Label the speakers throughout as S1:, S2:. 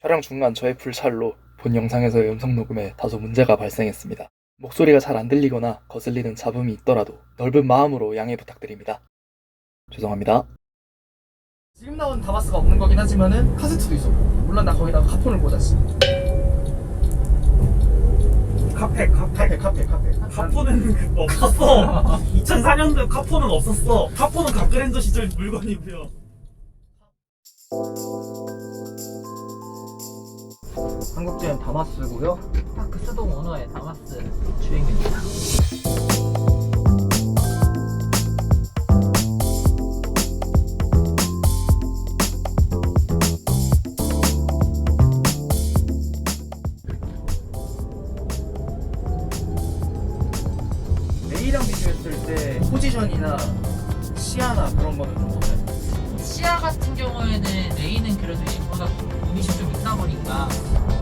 S1: 촬영 중간 저의 불찰로 본 영상에서의 음성 녹음에 다소 문제가 발생했습니다. 목소리가 잘 안 들리거나 거슬리는 잡음이 있더라도 넓은 마음으로 양해 부탁드립니다. 죄송합니다. 지금 나온 다마스가 없는 거긴 하지만은 카세트도 있었고, 물론 나 거기다가 카폰을 꽂았지.
S2: 카페.
S1: 카폰은
S2: 없었어. 2004년도에 카포는 없었어. 카포는 각그랜저 시절 물건이고요.
S1: 한국제는 다마스고요.
S3: 파크스동 오너의 다마스 주행입니다.
S1: 레이랑 비교했을 때 포지션이나 시야나 그런 거는 좀 어때요?
S3: 시야 같은 경우에는 레이는 그래도 얘보다 유닛이 좀 있다 보니까,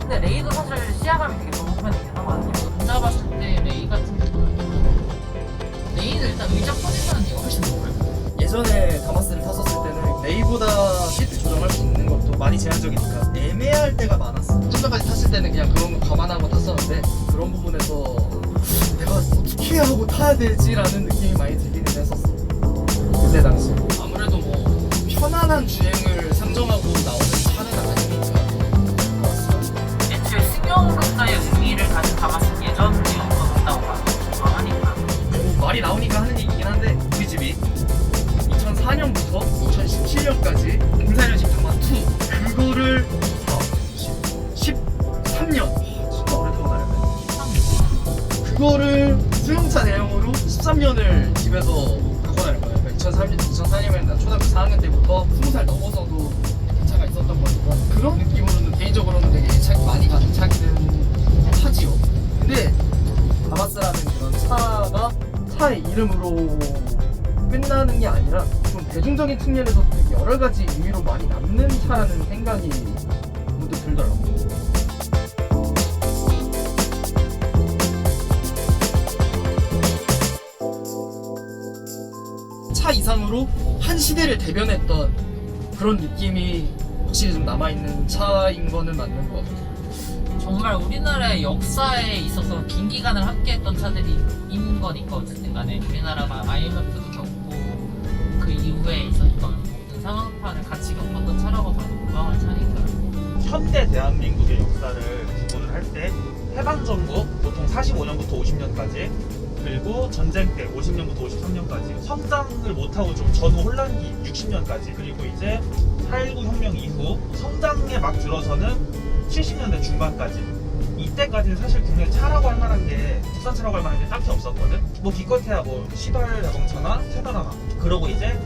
S3: 근데 레이도 사실 시야감이 되게 좋은 편이긴 하거든요. 혼자 봤을 때 레이 같은 경우는 레이는 일단 의자 포지션은 얘가 훨씬 높아요.
S1: 예전에 다마스를 탔었을 때는 레이보다 시트 조정할 수 있는 것도 많이 제한적이니까 애매할 때가 많았어. 좀 전까지 탔을 때는 그냥 그런 거 감안하고 탔었는데, 그런 부분에서 내가 어떻게 하고 타야 되지라는 느낌이 많이 들기는 했었어. 그때 당시 아무래도 뭐 편안한 주행을 상정하고 나오는 차는 아니니까 좋았어.
S3: 애초에 승용급사의 의미를 가진 다마스는 예전에 없었다고 하니까.
S1: 뭐 말이 나오니까 하는 얘기긴 한데, 우리 집이 2004년부터 2017년까지 04년식 다마2 그거를 13년 진짜 오래 타고 다녔네. 그거를 승용차 대용으로 13년을 집에서 갖고 다닐 거예요. 2004년이면 난 초등학교 4학년 때부터 20살 넘어서도 그 차가 있었던 거니까, 그런 느낌으로는 개인적으로는 되게 애착이 많이 가는 차기는 하지요. 근데 다마스라는 그런 차가 차의 이름으로 끝나는 게 아니라 좀 대중적인 측면에서 되게 여러 가지 의미로 많이 남는 차라는 생각이 문득 들더라고요. 차 이상으로 한 시대를 대변했던 그런 느낌이 확실히 좀 남아있는 차인 거는 맞는 것 같아요.
S3: 정말 우리나라의 역사에 있어서 긴 기간을 함께했던 차들인 거니까, 어쨌든 간에 우리나라가 IMF도 겪고 그 이후에 있었던 모든 상황판을 같이 겪었던 차라고 봐도 무방할 차니까요.
S2: 현대 대한민국의 역사를 구분을 할 때 해방 전후 보통 45년부터 50년까지, 그리고 전쟁 때 50년부터 53년까지, 성장을 못하고 좀 전후 혼란기 60년까지, 그리고 이제 8.19 혁명 이후 성장에 막 들어서는 70년대 중반까지. 이때까지는 사실 국내 차라고 할 만한 게, 국산차라고 할 만한 게 딱히 없었거든. 뭐 기껏해야 뭐 시발 자동차나 세단 하나. 그러고 이제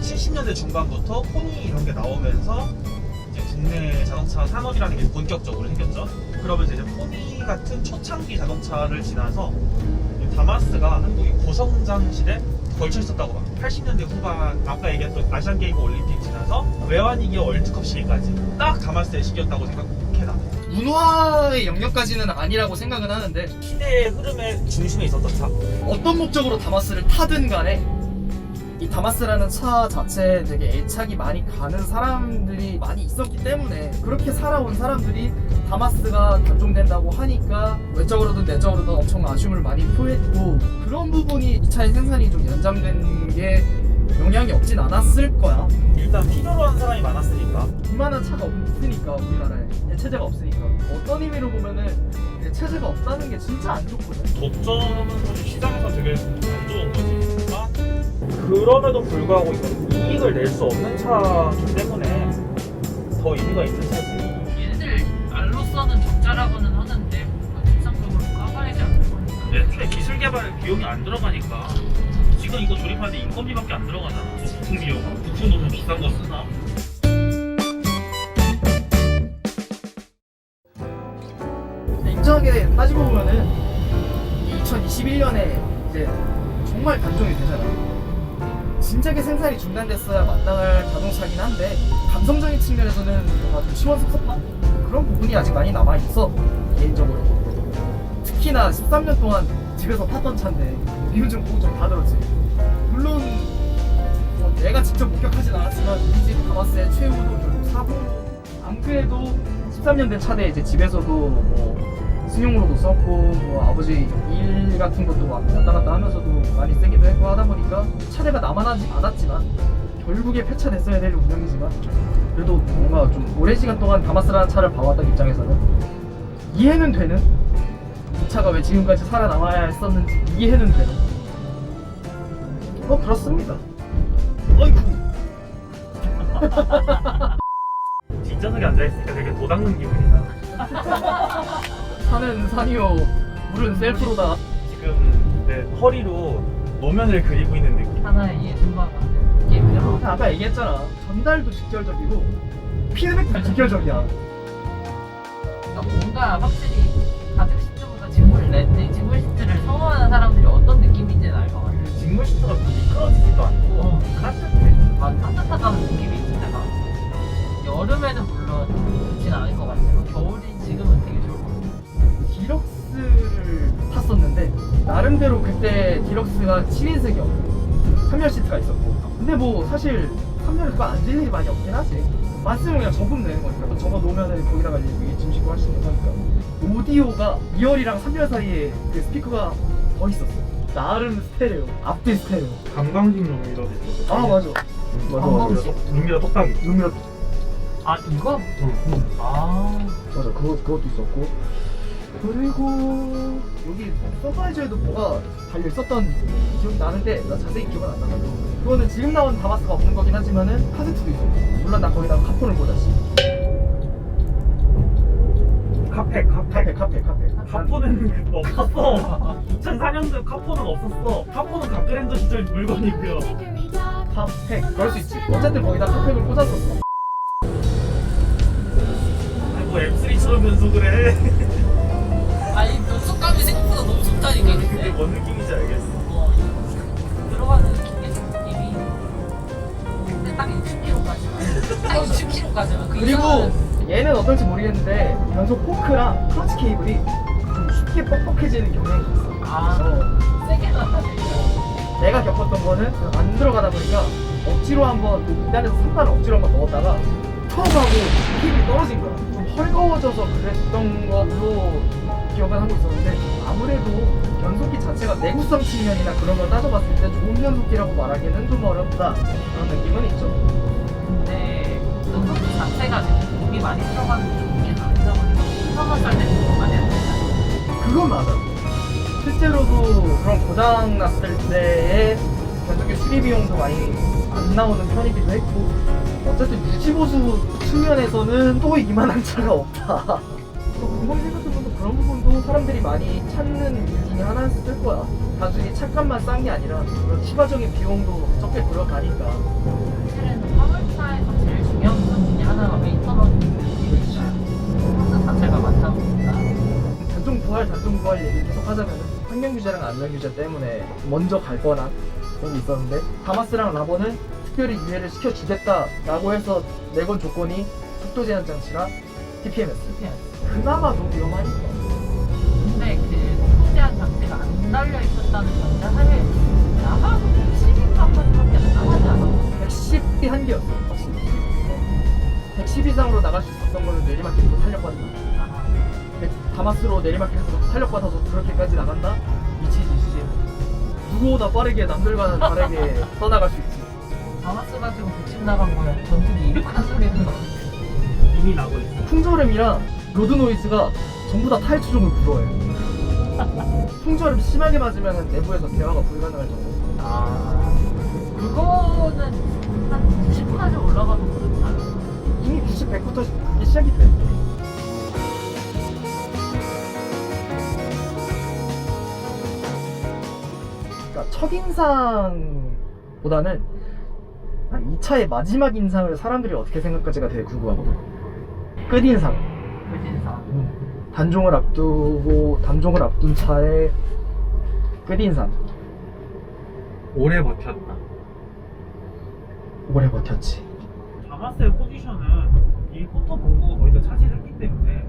S2: 70년대 중반부터 포니 이런 게 나오면서 이제 국내 자동차 산업이라는 게 본격적으로 생겼죠. 그러면서 이제 포니 같은 초창기 자동차를 지나서 다마스가 한국의 고성장 시대 걸쳐 있었다고 봐. 80년대 후반, 아까 얘기했던 아시안 게임 올림픽 지나서 외환위기와 월드컵 시기까지 딱 다마스의 시기였다고 생각해 나.
S1: 문화의 영역까지는 아니라고 생각은 하는데,
S2: 시대의 흐름의 중심에 있었던 차.
S1: 어떤 목적으로 다마스를 타든 간에 이 다마스라는 차 자체에 되게 애착이 많이 가는 사람들이 많이 있었기 때문에, 그렇게 살아온 사람들이 다마스가 단종된다고 하니까 외적으로든 내적으로든 엄청 아쉬움을 많이 표했고, 그런 부분이 이 차의 생산이 좀 연장된 게 영향이 없진 않았을 거야.
S2: 일단 필요로 한 사람이 많았으니까.
S1: 이만한 차가 없으니까, 우리나라에 체제가 없으니까. 어떤 의미로 보면은 체제가 없다는 게 진짜 안 좋거든.
S2: 독점은 사실 시장에서 되게 안 좋은 거니까. 그럼에도 불구하고 이건 이익을 낼 수 없는 차기 때문에 더 의미가 있는 차지.
S3: 얘네들 말로서는 적자라고는 하는데 실상적으로 까봐야지 않는 거니까.
S2: 애초에 기술 개발 비용이 안 들어가니까. 지금 이거 조립하는데 인건비밖에 안 들어가잖아. 뭐 부품 비용, 부품도 좀 비싼 거 쓰나?
S1: 인정하게 따지고 보면은 2021년에 이제 정말 단종이 되잖아. 진작에 생산이 중단됐어야 마땅할 자동차긴 한데, 감성적인 측면에서는 뭔가 좀 시원섭섭한 그런 부분이 아직 많이 남아있어, 개인적으로. 특히나 13년 동안 집에서 탔던 차인데 리뷰 좀 보고 좀 다들었지. 물론 뭐 내가 직접 목격하진 않았지만 우리 집 다마스의 최후도 결국 사고, 안 그래도 13년 된 차대 이제 집에서도 뭐 승용으로도 썼고 뭐 아버지 일 같은 것도 왔다 갔다 하면서도 많이 쓰기도 했고 하다 보니까 차대가 남아나지 않았지만 결국에 폐차됐어야 될 운명이지만 그래도 뭔가 좀 오랜 시간 동안 다마스라는 차를 봐왔던 입장에서는 이해는 되는, 이 차가 왜 지금까지 살아남아야 했었는지 이해는 되는 뭐 그렇습니다. 어이쿠.
S2: 뒷좌석에 앉아있으니까 되게 도닦는 기분이다.
S1: 차는 산이요, 물은 셀프로다.
S2: 지금 내 허리로 노면을 그리고 있는 느낌.
S3: 하나의 예술가가 게임이야.
S1: 아까 얘기했잖아. 전달도 직결적이고 피드백도 직결적이야.
S3: 그러니까 뭔가 확실히 가죽 시트보다 직물 시트를 선호하는 사람들이 어떤 느낌인지는 알 것 같아.
S2: 직물 시트가 미끄러지지도 않고 따뜻해.
S3: 따뜻하다는 느낌이 진짜 나. 여름에는 물론 좋진 않을 것 같지만 겨울인 지금은 되게 좋을 것 같아.
S1: 디럭스를 탔었는데 나름대로 그때 디럭스가 7인승이었고 3열 시트가 있었고, 근데 뭐 사실 3열에 그거 앉을 일이 많이 없긴 하지. 맞으면 그냥 접으면 되는 거니까. 접어 놓으면은 거기다가 이제 위에 짐 싣고 할 수 있는 거니까. 오디오가 2열이랑 3열 사이에 그 스피커가 더 있었어. 나름 스테레오, 앞뒤 스테레오.
S2: 감광식 룸미러도 있어.
S1: 아 맞아.
S2: 룸미러 똑딱이.
S1: 룸미러.
S3: 아 이거? 아
S1: 맞아, 그것도 있었고. 그리고 여기 서바이저에도 뭐가 달려 있었던 기억이 나는데 나 자세히 기억은 안 나가지고. 그거는 지금 나온 다마스가 없는 거긴 하지만은 카세트도 있었고, 물론 나 거기다가 카폰을 꽂았지. 카페.
S2: 카포는 없었어. 2004년도에 카포는 없었어. 카포는 가그랜드 시절 물건이고요.
S1: 카페. 그럴 수 있지. 어쨌든 거기다 카페를 꽂았었어.
S2: 아이고 M3처럼 변속을 해.
S3: 아니 변속감이 생각보다 너무 좋다니까.
S2: 그게
S3: 근데
S2: 뭔 느낌인지 알겠어.
S3: 들어가는 느낌이 근데 딱 60km까지만 딱 60km까지만
S1: 그리고 얘는 어떨지 모르겠는데 변속 포크랑 클러치 케이블이 좀 쉽게 뻑뻑해지는 경향이 있어.
S3: 아 세게 나가네.
S1: 내가 겪었던 거는 안 들어가다 보니까 억지로 한번 2단에서 3단을 억지로 한번 넣었다가 턴하고 힙이 떨어진 거야. 좀 헐거워져서 그랬던 걸로 기억은 하고 있었는데, 아무래도 변속기 자체가 내구성 측면이나 그런 걸 따져봤을 때 좋은 변속기라고 말하기는 좀 어렵다, 그런 느낌은 있죠.
S3: 근데 변속기 자체가 지금 몸이 많이 들어가는 게 아니다 보니까 운전만 쌀 때는 많이 안 되잖아.
S1: 그건 맞아. 실제로도 그런 고장 났을 때의 변속기 수리 비용도 많이 안 나오는 편이기도 했고, 어쨌든 유지보수 측면에서는 또 이만한 차가 없다. 공공 생각해보면 그런 부분도 사람들이 많이 찾는 이유 중에 하나였을 거야. 단순히 차값만 싼 게 아니라 그런 추가적인 비용도 적게 들어가니까.
S3: 사실은 화물차에서 제일 중요한 부분 중에 하나가 메인터너스 코스 자체가 많다 보니까
S1: 단종 부활 얘기를 계속 하자면 환경 규제랑 안전 규제 때문에 먼저 갈 뻔한 그런 게 있었는데, 다마스랑 라본은 특별히 유예를 시켜주겠다라고 해서 내건 조건이 속도 제한 장치랑 TPMS. 그나마 더 위험하니까.
S3: 근데 그 속도 제한 장치가 안 달려 있었다는 전제하에 나가도 110인가 한 번밖에 안 나가지 않아?
S1: 110이 한계였어, 확실히. 110 이상으로 나갈 수 있었던 거는 내리막길로 탄력받는다. 다마스로 내리막길에서 탄력받아서 그렇게까지 나간다? 미치지. 누구보다 빠르게 남들과는 다르게 떠나갈 수 있지.
S3: 다마스 가지고 110 나간 거야. 전투기 이륙한 소리는 거.
S2: 이미 나고 있어.
S1: 풍절음이랑 로드 노이즈가 전부 다 타일 추종을 불허해. 풍절음 심하게 맞으면 내부에서 대화가 불가능할 정도.
S3: 아 그거는 한 90까지 올라가도 그렇지 않아?
S1: 이미 90, 100부터 그게 시작이 돼. 그러니까 첫인상보다는 이 차의 마지막 인상을 사람들이 어떻게 생각할지가 되게 궁금하거든. 끝인상.
S3: 그진상.
S1: 단종을 앞둔 차의 끝인상.
S2: 오래 버텼다.
S1: 오래 버텼지.
S2: 다마스의 포지션은 이 포터 본고가 거의 다 차지했기 때문에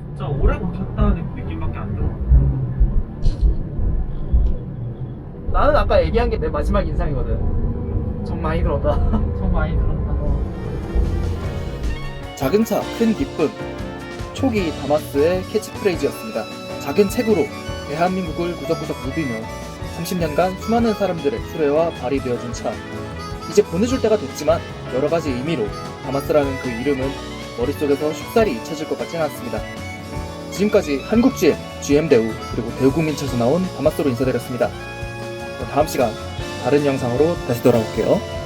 S2: 진짜 오래 버텼다는 느낌밖에 안 들어.
S1: 나는 아까 얘기한 게 내 마지막 인상이거든. 정 많이 들었다.
S3: 정 많이 들었다.
S4: 작은 차, 큰 기쁨. 초기 다마스의 캐치프레이즈였습니다. 작은 책으로 대한민국을 구석구석 누비며 30년간 수많은 사람들의 수레와 발이 되어준 차. 이제 보내줄 때가 됐지만 여러 가지 의미로 다마스라는 그 이름은 머릿속에서 쉽사리 잊혀질 것 같지는 않습니다. 지금까지 한국GM, GM대우, 그리고 대우국민차에서 나온 다마스로 인사드렸습니다. 다음 시간 다른 영상으로 다시 돌아올게요.